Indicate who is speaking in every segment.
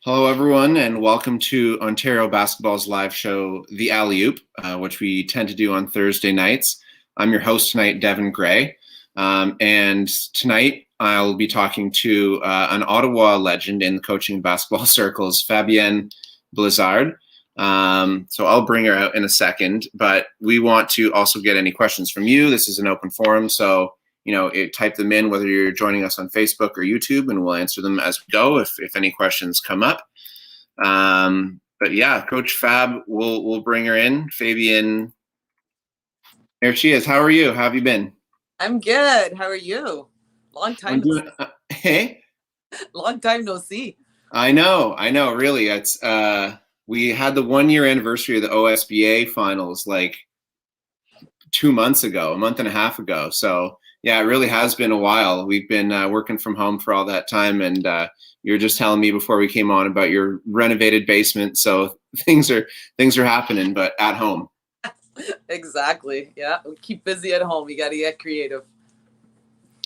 Speaker 1: Hello, everyone, and welcome to Ontario Basketball's live show, The Alley-Oop, which we tend to do on Thursday nights. I'm your host tonight, Devin Gray, and tonight I'll be talking to an Ottawa legend in the coaching and basketball circles, Fabienne Blizzard. So I'll bring her out in a second, but we want to also get any questions from you. This is an open forum, so type them in, whether you're joining us on Facebook or YouTube, and we'll answer them as we go if any questions come up. But yeah, Coach Fab, we'll bring her in. Fabienne, there she is. How are you? How have you been?
Speaker 2: I'm good. How are you? Long time.
Speaker 1: Hey.
Speaker 2: Long time no see.
Speaker 1: I know. Really, it's we had the 1-year anniversary of the OSBA finals like 2 months ago, a month and a half ago. So yeah, it really has been a while. We've been working from home for all that time, and you were just telling me before we came on about your renovated basement. So things are happening, but at home.
Speaker 2: Exactly. Yeah, we keep busy at home. You got to get creative.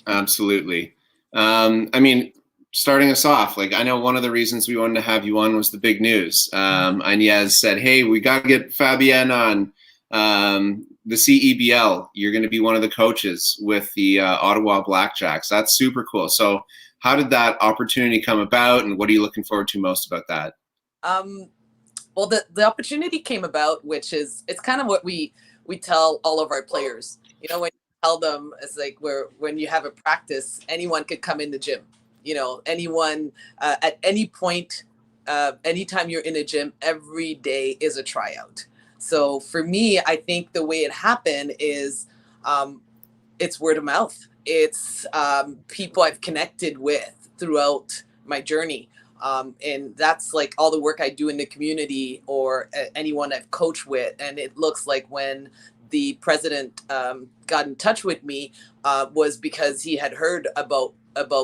Speaker 1: Absolutely. Starting us off, I know one of the reasons we wanted to have you on was the big news. Agnes said, "Hey, we got to get Fabienne on." The CEBL, you're going to be one of the coaches with the Ottawa Blackjacks. That's super cool. So how did that opportunity come about, and what are you looking forward to most about that?
Speaker 2: Well, the opportunity came about, which is, it's kind of what we tell all of our players. When you tell them, it's like when you have a practice, anyone could come in the gym. Anyone at any point, anytime you're in a gym, every day is a tryout. So for me, I think the way it happened is it's word of mouth. It's people I've connected with throughout my journey. And that's like all the work I do in the community or anyone I've coached with. And it looks like when the president got in touch with me was because he had heard about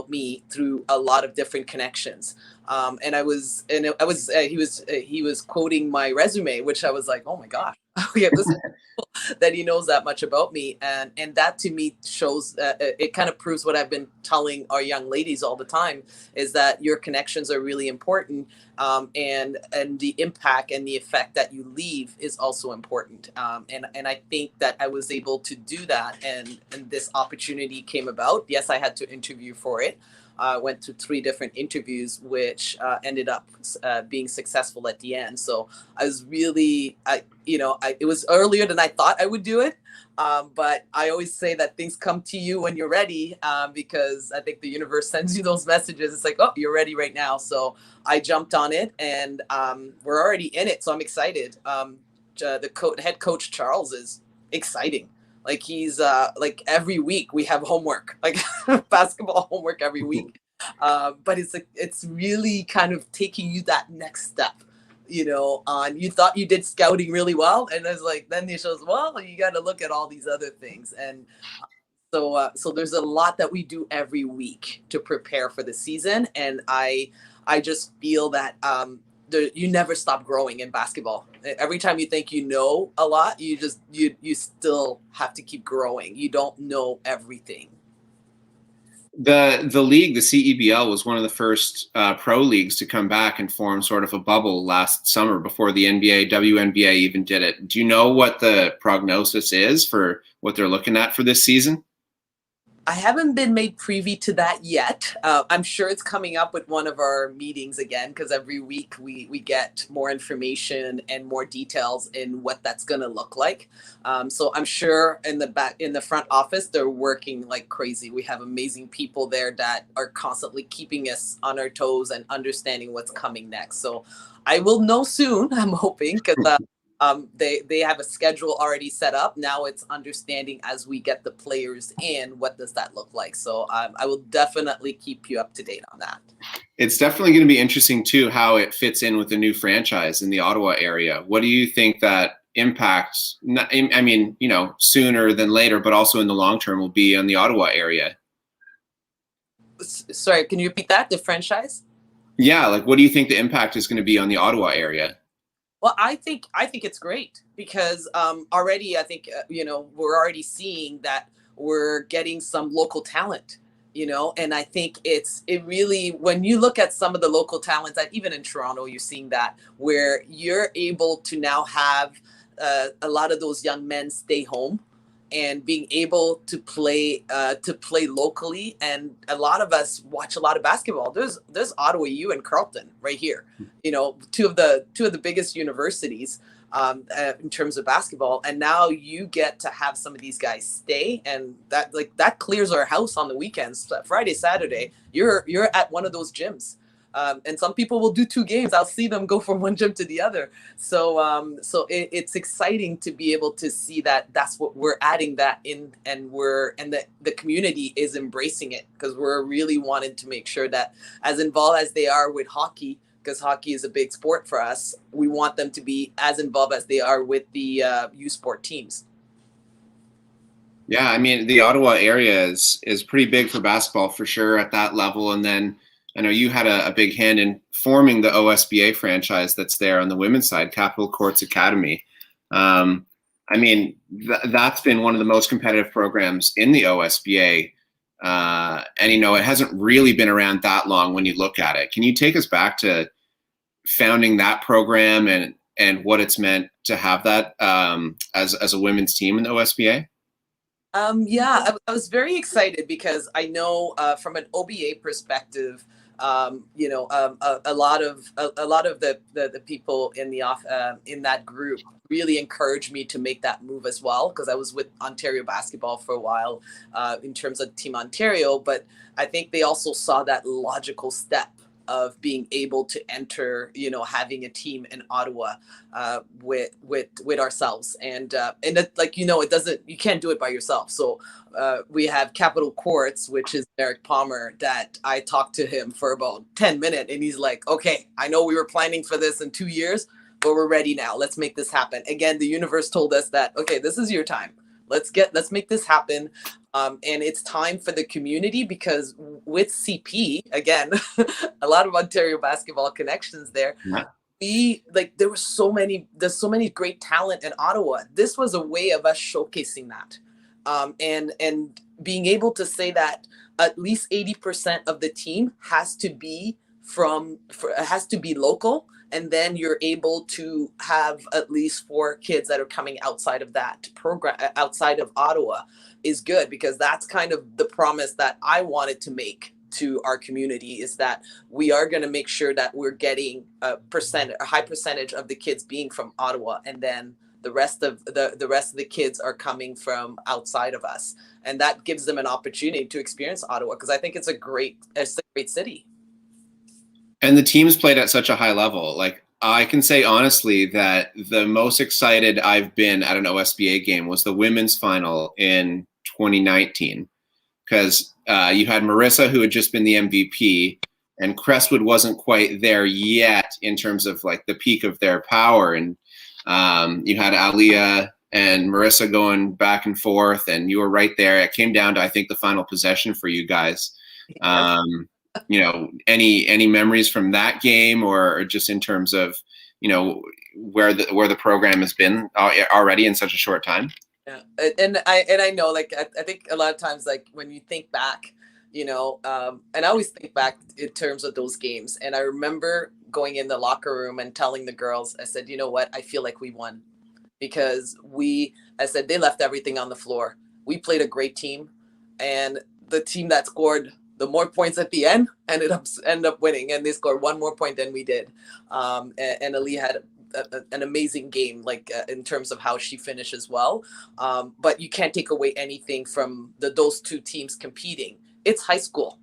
Speaker 2: me through a lot of different connections. He was quoting my resume, which I was like, oh my gosh, this is cool that he knows that much about me. And that to me shows it kind of proves what I've been telling our young ladies all the time, is that your connections are really important. And the impact and the effect that you leave is also important. And I think that I was able to do that, and this opportunity came about. Yes, I had to interview for it. Went to 3 different interviews, which ended up being successful at the end. So I was really, it was earlier than I thought I would do it. But I always say that things come to you when you're ready, because I think the universe sends you those messages. It's like, oh, you're ready right now. So I jumped on it, and we're already in it. So I'm excited. The head coach, Charles, is exciting. Like he's like every week we have homework, like basketball homework every week. But it's really kind of taking you that next step. You thought you did scouting really well, and it's like then he shows, well, you got to look at all these other things. And so there's a lot that we do every week to prepare for the season, and I just feel that you never stop growing in basketball. Every time you think you know a lot, you still have to keep growing. You don't know everything.
Speaker 1: The league, the CEBL, was one of the first pro leagues to come back and form sort of a bubble last summer before the NBA, WNBA even did it. Do you know what the prognosis is for what they're looking at for this season?
Speaker 2: I haven't been made privy to that yet. I'm sure it's coming up with one of our meetings again, because every week we get more information and more details in what that's going to look like. So I'm sure in the front office, they're working like crazy. We have amazing people there that are constantly keeping us on our toes and understanding what's coming next. So I will know soon, I'm hoping, because they have a schedule already set up. Now it's understanding as we get the players in, what does that look like? So I will definitely keep you up to date on that.
Speaker 1: It's definitely going to be interesting too, how it fits in with the new franchise in the Ottawa area. What do you think that impacts, sooner than later, but also in the long term, will be on the Ottawa area?
Speaker 2: Sorry, can you repeat that? The franchise?
Speaker 1: Yeah, what do you think the impact is going to be on the Ottawa area?
Speaker 2: Well, I think it's great, because already I think we're already seeing that we're getting some local talent. you know. And I think it really, when you look at some of the local talents, that even in Toronto you're seeing that, where you're able to now have a lot of those young men stay home and being able to play locally. And a lot of us watch a lot of basketball. There's Ottawa U and Carleton right here, you know, two of the biggest universities in terms of basketball. And now you get to have some of these guys stay, and that clears our house on the weekends. Friday, Saturday, you're at one of those gyms. And some people will do 2 games. I'll see them go from one gym to the other. So it's exciting to be able to see that that's what we're adding that in, and the community is embracing it, because we're really wanting to make sure that as involved as they are with hockey, because hockey is a big sport for us, we want them to be as involved as they are with the U sport teams.
Speaker 1: Yeah, I mean, the Ottawa area is pretty big for basketball for sure at that level. And then I know you had a big hand in forming the OSBA franchise that's there on the women's side, Capital Courts Academy. I mean, that's been one of the most competitive programs in the OSBA. And, you know, it hasn't really been around that long when you look at it. Can you take us back to founding that program and what it's meant to have that as a women's team in the OSBA?
Speaker 2: Yeah, I was very excited because I know from an OBA perspective, you know, a lot of the people in in that group really encouraged me to make that move as well, because I was with Ontario Basketball for a while in terms of Team Ontario, but I think they also saw that logical step of being able to enter, you know, having a team in Ottawa with ourselves, and it, like, you know, you can't do it by yourself. So we have Capital Courts, which is Derek Palmer, that I talked to him for about 10 minutes, and he's like, okay, I know we were planning for this in 2 years, but we're ready now. Let's make this happen. Again, the universe told us that, okay, this is your time. Let's make this happen. And it's time for the community, because with CP, again, a lot of Ontario basketball connections there. Yeah. There's so many great talent in Ottawa. This was a way of us showcasing that. And being able to say that at least 80% of the team has to be local. And then you're able to have at least 4 kids that are coming outside of that program, outside of Ottawa, is good, because that's kind of the promise that I wanted to make to our community, is that we are going to make sure that we're getting a high percentage of the kids being from Ottawa, and then the rest of the kids are coming from outside of us, and that gives them an opportunity to experience Ottawa, because I think it's a great city.
Speaker 1: And the teams played at such a high level. Like, I can say honestly that the most excited I've been at an OSBA game was the women's final in 2019, because you had Marissa, who had just been the MVP, and Crestwood wasn't quite there yet in terms of like the peak of their power. And you had Aliyah and Marissa going back and forth, and you were right there. It came down to, I think, the final possession for you guys. You know, any memories from that game, or just in terms of, you know, where the program has been already in such a short time?
Speaker 2: Yeah, and I know, like, I think a lot of times, like, when you think back, you know, and I always think back in terms of those games, and I remember going in the locker room and telling the girls, I said, you know what, I feel like we won, because I said, they left everything on the floor. We played a great team, and the team that scored the more points at the end ended up winning, and they scored 1 more point than we did. And Ali had an amazing game, like in terms of how she finished as well. But you can't take away anything from those 2 teams competing. It's high school.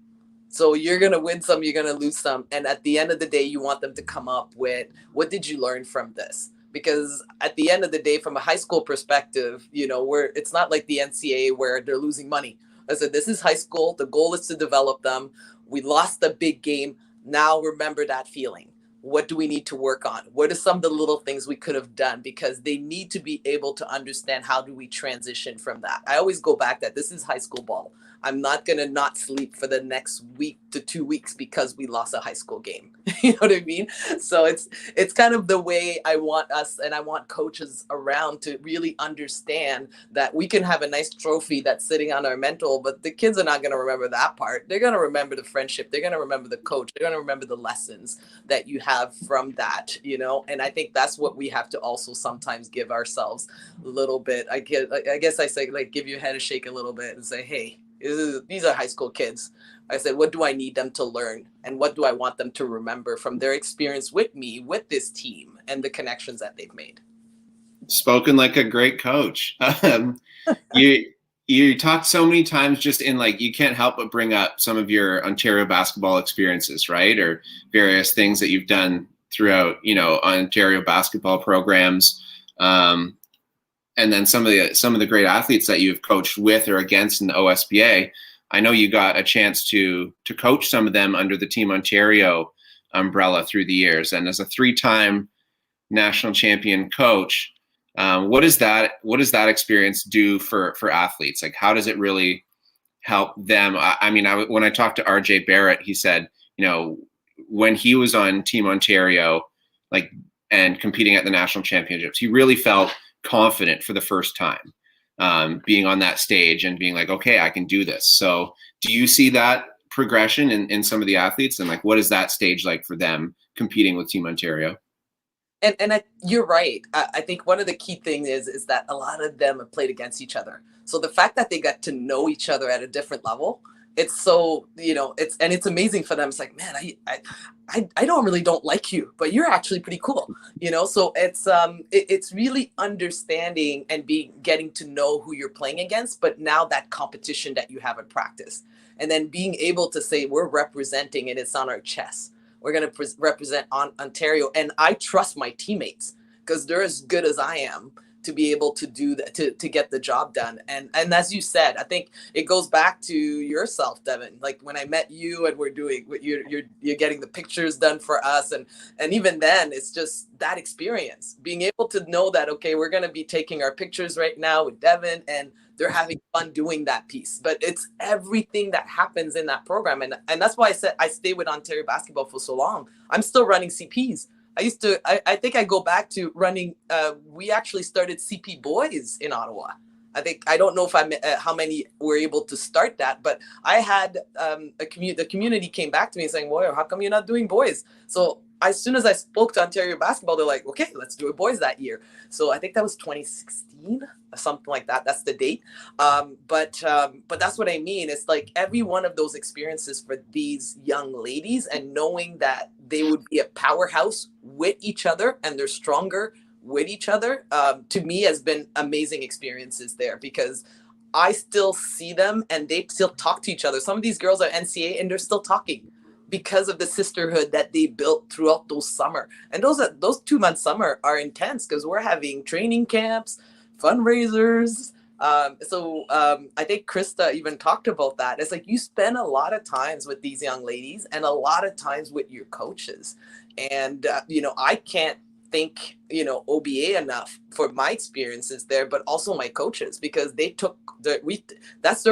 Speaker 2: So you're going to win some, you're going to lose some. And at the end of the day, you want them to come up with, what did you learn from this? Because at the end of the day, from a high school perspective, you know, it's not like the NCAA where they're losing money. I said, this is high school. The goal is to develop them. We lost the big game. Now remember that feeling. What do we need to work on? What are some of the little things we could have done? Because they need to be able to understand, how do we transition from that? I always go back that this is high school ball. I'm not going to not sleep for the next week to 2 weeks because we lost a high school game. You know what I mean? So it's kind of the way I want us, and I want coaches around to really understand that we can have a nice trophy that's sitting on our mental, but the kids are not going to remember that part. They're going to remember the friendship. They're going to remember the coach. They're going to remember the lessons that you have from that, you know? And I think that's what we have to also sometimes give ourselves a little bit. I guess I say, like, give your head a shake a little bit and say, hey, these are high school kids. I said, what do I need them to learn? And what do I want them to remember from their experience with me, with this team, and the connections that they've made?
Speaker 1: Spoken like a great coach. You talked so many times just in, like, you can't help but bring up some of your Ontario basketball experiences, right? Or various things that you've done throughout, you know, Ontario basketball programs. And then some of the great athletes that you've coached with or against in the OSBA. I know you got a chance to coach some of them under the Team Ontario umbrella through the years. And as a 3-time national champion coach, what does that experience do for athletes? Like, how does it really help them? I mean, when I talked to RJ Barrett, he said, you know, when he was on Team Ontario, like, and competing at the national championships, he really felt confident for the first time, being on that stage and being like, okay, I can do this. So do you see that progression in some of the athletes, and, like, what is that stage like for them competing with Team Ontario?
Speaker 2: And you're right. I think one of the key things is that a lot of them have played against each other. So the fact that they got to know each other at a different level, it's so, you know, it's amazing for them. It's like, man, I don't like you, but you're actually pretty cool, you know? So it's really understanding and getting to know who you're playing against, but now that competition that you have in practice, and then being able to say, we're representing, and it's on our chest. We're going to represent Ontario. And I trust my teammates because they're as good as I am to be able to do that, to get the job done. And as you said, I think it goes back to yourself, Devin. Like, when I met you and you're getting the pictures done for us. And even then, it's just that experience, being able to know that, okay, we're going to be taking our pictures right now with Devin, and they're having fun doing that piece. But it's everything that happens in that program. And that's why I said I stayed with Ontario basketball for so long. I'm still running CPs. I think I go back to running, we actually started CP boys in Ottawa. I don't know if how many were able to start that, but I had the community came back to me saying, well, how come you're not doing boys? So as soon as I spoke to Ontario basketball, they're like, okay, let's do it boys that year. So I think that was 2016, something like that. That's the date. But that's what I mean. It's like every one of those experiences for these young ladies, and knowing that they would be a powerhouse with each other and they're stronger with each other, to me has been amazing experiences there, because I still see them and they still talk to each other. Some of these girls are NCAA and they're still talking because of the sisterhood that they built throughout those summer. And those 2-month summer are intense because we're having training camps, fundraisers. I think Krista even talked about that. It's like you spend a lot of times with these young ladies and a lot of times with your coaches. And, I can't thank, OBA enough for my experiences there, but also my coaches, because they took that's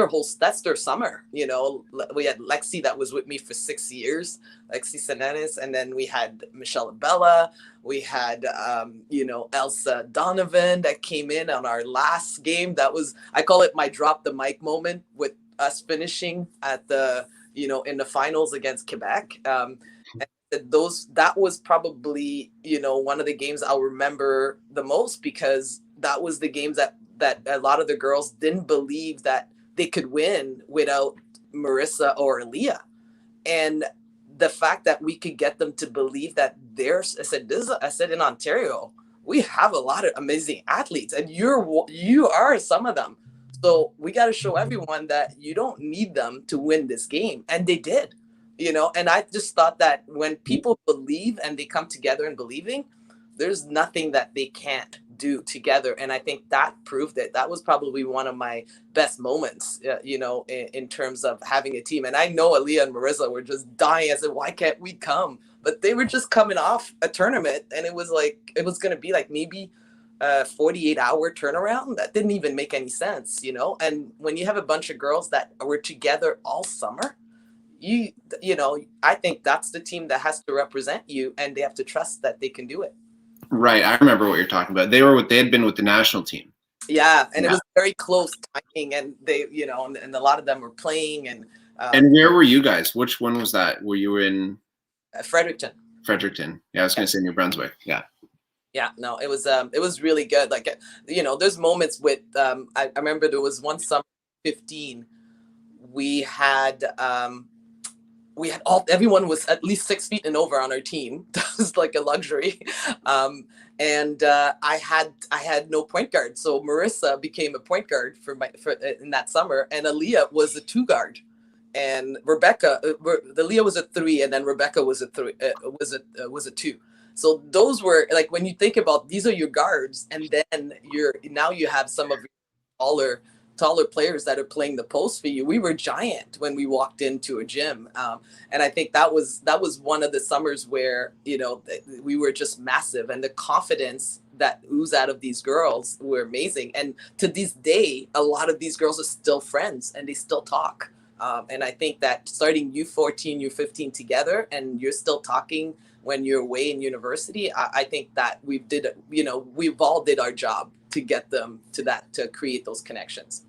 Speaker 2: their summer. We had Lexi that was with me for 6 years, Lexi Sanenis, and then we had Michelle Abella, we had Elsa Donovan that came in on our last game. That was, I call it my drop the mic moment, with us finishing at the in the finals against Quebec. That was probably one of the games I'll remember the most, because that was the games that a lot of the girls didn't believe that they could win without Marissa or Aaliyah. And the fact that we could get them to believe that I said in Ontario, we have a lot of amazing athletes, and you are some of them. So we got to show everyone that you don't need them to win this game. And they did. And I just thought that when people believe and they come together in believing, there's nothing that they can't do together. And I think that proved it. That was probably one of my best moments, in terms of having a team. And I know Aaliyah and Marissa were just dying. I said, why can't we come? But they were just coming off a tournament, and it was going to be like maybe 48-hour turnaround. That didn't even make any sense, you know. And when you have a bunch of girls that were together all summer, you know, I think that's the team that has to represent you, and they have to trust that they can do it.
Speaker 1: Right. I remember what you're talking about. They had been with the national team.
Speaker 2: Yeah, and it was very close timing, and they, you know, and a lot of them were playing. And
Speaker 1: where were you guys? Which one was that? Were you in
Speaker 2: Fredericton?
Speaker 1: Fredericton. Yeah, I was going to say New Brunswick. Yeah.
Speaker 2: Yeah, no, it was really good. Like, you know, there's moments with I remember there was one summer 15, we had everyone was at least 6 feet and over on our team. That was like a luxury. And I had no point guard, so Marissa became a point guard for in that summer, and Aaliyah was a 2 guard, and Rebecca, Aaliyah was a 3, and then Rebecca was a 3, was a 2. So those were, like, when you think about, these are your guards, and then now you have some of your taller players that are playing the post for you. We were giant when we walked into a gym. And I think that was one of the summers where, you know, we were just massive, and the confidence that oozed out of these girls were amazing. And to this day, a lot of these girls are still friends, and they still talk. And I think that starting U14, U15 together, and you're still talking when you're away in university, I think that we've all did our job to get them to create those connections.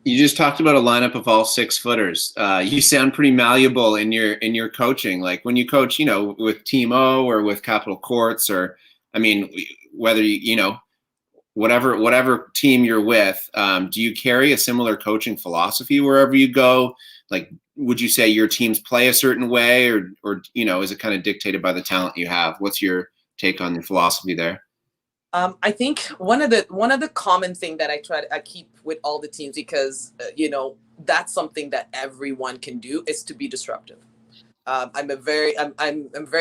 Speaker 1: You just talked about a lineup of all 6-footers. You sound pretty malleable in your coaching. Like when you coach, you know, with Team O or with Capital Courts, or, I mean, whether you know, whatever team you're with, do you carry a similar coaching philosophy wherever you go? Like, would you say your teams play a certain way, or you know, is it kind of dictated by the talent you have? What's your take on the philosophy there?
Speaker 2: I think one of the common thing that I keep with all the teams, because you know, that's something that everyone can do, is to be disruptive. I'm very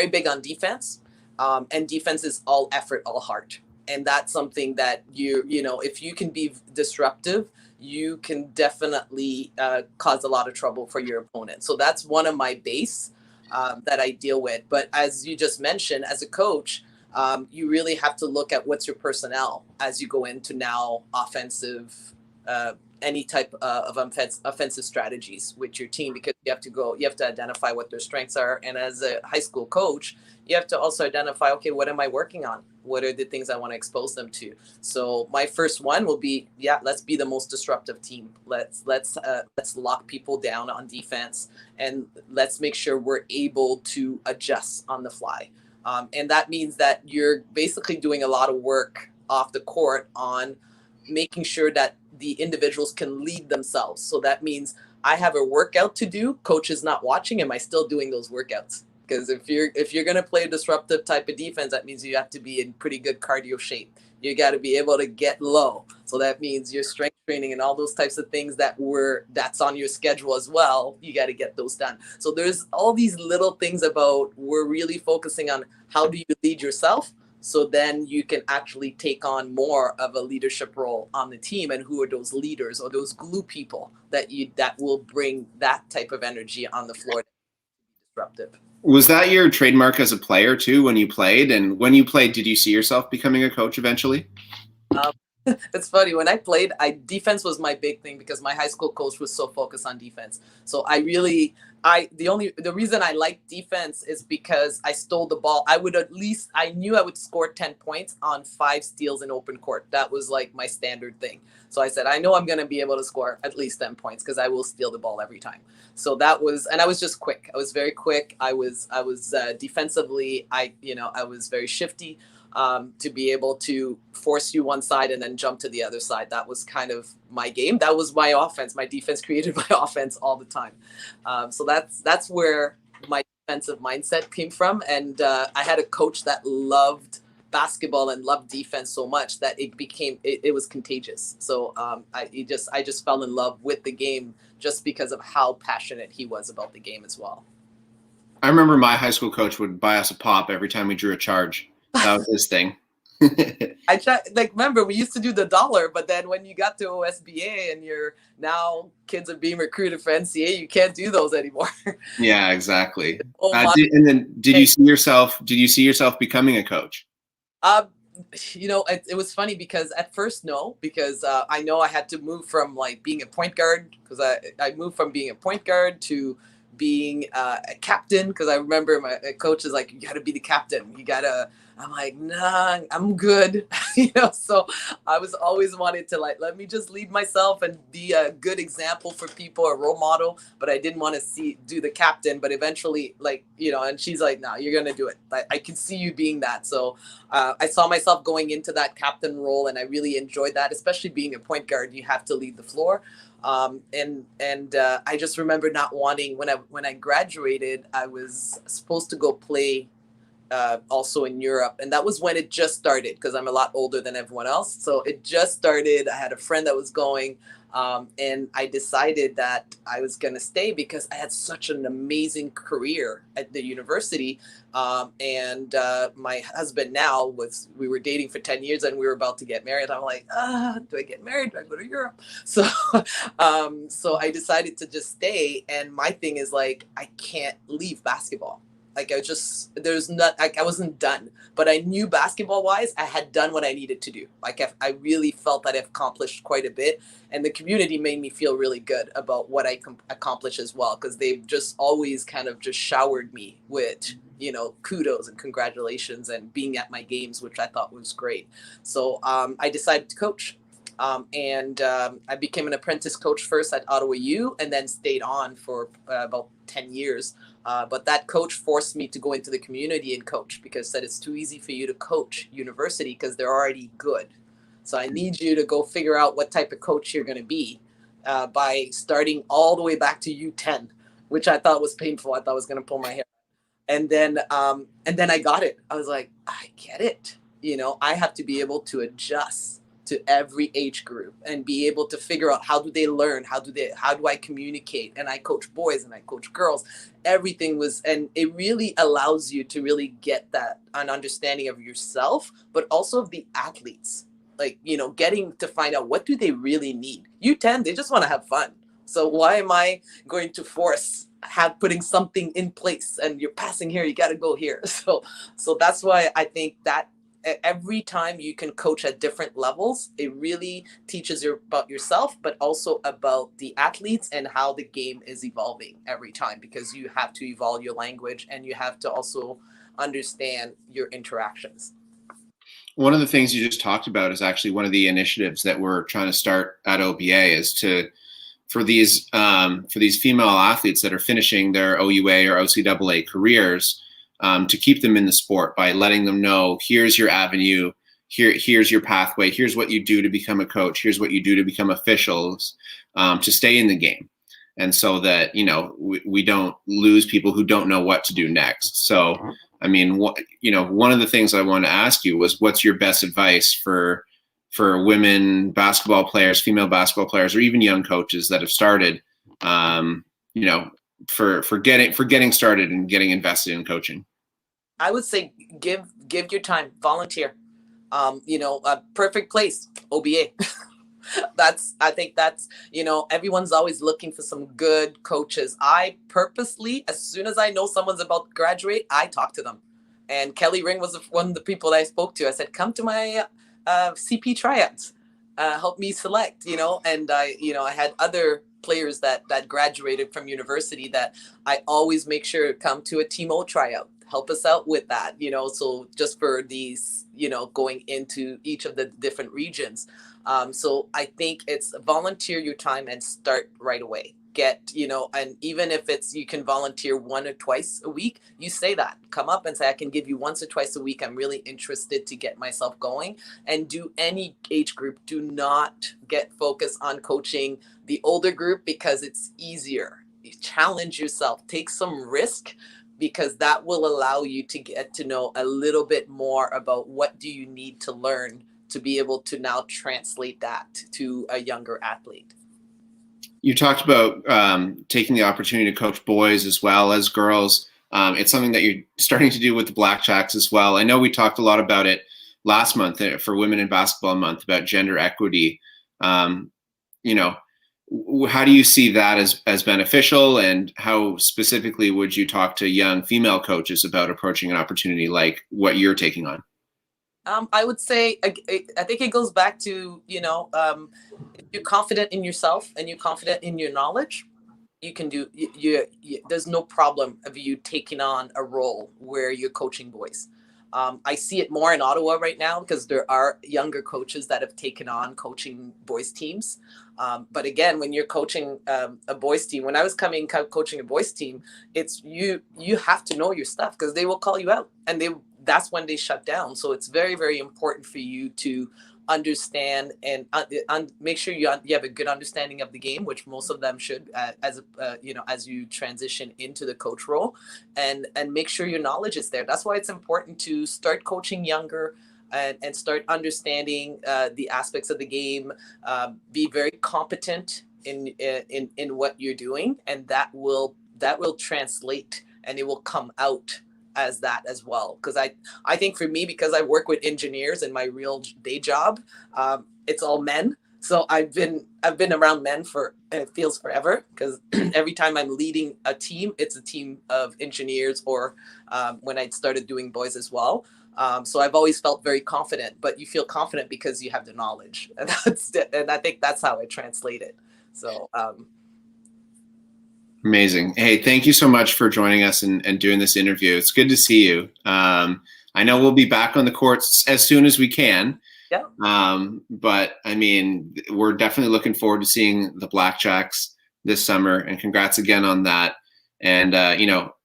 Speaker 2: big on defense, and defense is all effort, all heart, and that's something that you know, if you can be disruptive, you can definitely cause a lot of trouble for your opponent. So that's one of my base that I deal with. But as you just mentioned, as a coach, you really have to look at what's your personnel as you go into now offensive, any type of offensive strategies with your team, because you have to identify what their strengths are. And as a high school coach, you have to also identify, okay, what am I working on? What are the things I want to expose them to? So my first one will be, let's be the most disruptive team. Let's lock people down on defense, and let's make sure we're able to adjust on the fly. And that means that you're basically doing a lot of work off the court on making sure that the individuals can lead themselves. So that means I have a workout to do. Coach is not watching. Am I still doing those workouts? Because if you're going to play a disruptive type of defense, that means you have to be in pretty good cardio shape. You got to be able to get low. So that means your strength training and all those types of things that's on your schedule as well. You got to get those done. So there's all these little things about, we're really focusing on how do you lead yourself, so then you can actually take on more of a leadership role on the team, and who are those leaders or those glue people that will bring that type of energy on the floor to be disruptive.
Speaker 1: Was that your trademark as a player too when you played? And when you played, did you see yourself becoming a coach eventually?
Speaker 2: It's funny, when I played, defense was my big thing, because my high school coach was so focused on defense. So the reason I liked defense is because I stole the ball. I knew I would score 10 points on 5 steals in open court. That was like my standard thing. So I said, I know I'm going to be able to score at least 10 points because I will steal the ball every time. So and I was just quick. I was very quick. I was defensively, I was very shifty. To be able to force you one side and then jump to the other side. That was kind of my game. That was my offense. My defense created my offense all the time. So that's where my defensive mindset came from. And I had a coach that loved basketball and loved defense so much that it was contagious. So I just fell in love with the game just because of how passionate he was about the game as well.
Speaker 1: I remember my high school coach would buy us a pop every time we drew a charge. That was his thing.
Speaker 2: Remember, we used to do the $1, but then when you got to OSBA and now kids are being recruited for NCAA, you can't do those anymore.
Speaker 1: Yeah, exactly. And then did you see yourself becoming a coach?
Speaker 2: it was funny because at first, no, because I know I had to move from like being a point guard, because I moved from being a point guard to being a captain, because I remember my coach is like, you got to be the captain. I'm like, nah, I'm good. So I was always wanted to like, let me just lead myself and be a good example for people, a role model, but I didn't want to do the captain. But eventually, like, and she's like, no, you're going to do it. I can see you being that. So I saw myself going into that captain role, and I really enjoyed that, especially being a point guard. You have to lead the floor. I just remember not wanting, when I graduated, I was supposed to go play also in Europe. And that was when it just started, because I'm a lot older than everyone else. So it just started. I had a friend that was going, and I decided that I was going to stay because I had such an amazing career at the university. My husband now we were dating for 10 years and we were about to get married. I'm like, do I get married? Do I go to Europe? So, so I decided to just stay. And my thing is like, I can't leave basketball. Like I wasn't done, but I knew basketball wise, I had done what I needed to do. Like I really felt that I've accomplished quite a bit, and the community made me feel really good about what I accomplished as well. Cause they've just always kind of just showered me with, kudos and congratulations and being at my games, which I thought was great. So I decided to coach. I became an apprentice coach first at Ottawa U, and then stayed on for about 10 years. But that coach forced me to go into the community and coach, because said it's too easy for you to coach university because they're already good. So I need you to go figure out what type of coach you're going to be by starting all the way back to U10, which I thought was painful. I thought I was going to pull my hair. And then I got it. I was like, I get it. I have to be able to adjust to every age group and be able to figure out how do they learn, how do I communicate. And I coach boys and I coach girls. Everything and it really allows you to really get an understanding of yourself, but also of the athletes. Like, getting to find out, what do they really need? U10, they just want to have fun. So why am I going to force putting something in place, and you're passing here, you got to go here. So that's why I think that every time you can coach at different levels, it really teaches you about yourself, but also about the athletes and how the game is evolving every time, because you have to evolve your language and you have to also understand your interactions.
Speaker 1: One of the things you just talked about is actually one of the initiatives that we're trying to start at OBA is for these female athletes that are finishing their OUA or OCAA careers, to keep them in the sport by letting them know, here's your avenue, here's your pathway, here's what you do to become a coach, here's what you do to become officials, to stay in the game. And so that, we don't lose people who don't know what to do next. So, I mean, one of the things I wanted to ask you was, what's your best advice for women basketball players, female basketball players, or even young coaches that have started, for getting started and getting invested in coaching?
Speaker 2: I would say give your time, volunteer. A perfect place, OBA. I think that's, everyone's always looking for some good coaches. I purposely, as soon as I know someone's about to graduate, I talk to them. And Kelly Ring was one of the people that I spoke to. I said, come to my CP tryouts, help me select, and I had other players that graduated from university that I always make sure to come to a Team O tryout. Help us out with that, so just for these, going into each of the different regions. So I think it's volunteer your time and start right away. And even if you can volunteer 1 or twice a week, you say that. Come up and say, I can give you once or twice a week. I'm really interested to get myself going, and do any age group. Do not get focused on coaching the older group, because it's easier. You challenge yourself, take some risk, because that will allow you to get to know a little bit more about what do you need to learn to be able to now translate that to a younger athlete.
Speaker 1: You talked about taking the opportunity to coach boys as well as girls. It's something that you're starting to do with the Blackjacks as well. I know we talked a lot about it last month for Women in Basketball Month, about gender equity. How do you see that as beneficial, and how specifically would you talk to young female coaches about approaching an opportunity like what you're taking on?
Speaker 2: I would say, I think it goes back to, if you're confident in yourself and you're confident in your knowledge, you can do, there's no problem of you taking on a role where you're coaching boys. I see it more in Ottawa right now because there are younger coaches that have taken on coaching boys teams. But again, when you're coaching a boys team, when I was coaching a boys team, it's you have to know your stuff because they will call you out, and that's when they shut down. So it's very, very important for you to understand and make sure you have a good understanding of the game, which most of them should, as you transition into the coach role, and make sure your knowledge is there. That's why it's important to start coaching younger and start understanding the aspects of the game. Be very competent in what you're doing, and that will translate, and it will come out as that as well. Because I think for me, because I work with engineers in my real day job, it's all men. So I've been around men for, it feels forever, because every time I'm leading a team, it's a team of engineers, or when I started doing boys as well. So I've always felt very confident, but you feel confident because you have the knowledge, and I think that's how I translate it. So
Speaker 1: amazing. Hey, thank you so much for joining us and doing this interview. It's good to see you. I know we'll be back on the courts as soon as we can.
Speaker 2: Yeah.
Speaker 1: But I mean, we're definitely looking forward to seeing the Blackjacks this summer, and congrats again on that. And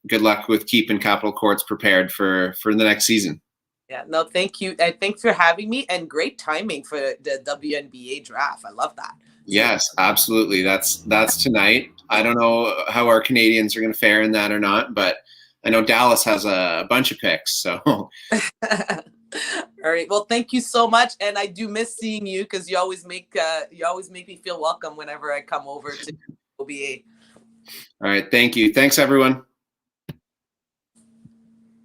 Speaker 1: good luck with keeping Capital Courts prepared for the next season.
Speaker 2: Yeah, no, thank you. And thanks for having me, and great timing for the WNBA draft. I love that.
Speaker 1: Yes, absolutely. That's tonight. I don't know how our Canadians are going to fare in that or not, but I know Dallas has a bunch of picks. So,
Speaker 2: all right. Well, thank you so much, and I do miss seeing you because you always make me feel welcome whenever I come over to OBA.
Speaker 1: All right. Thank you. Thanks, everyone.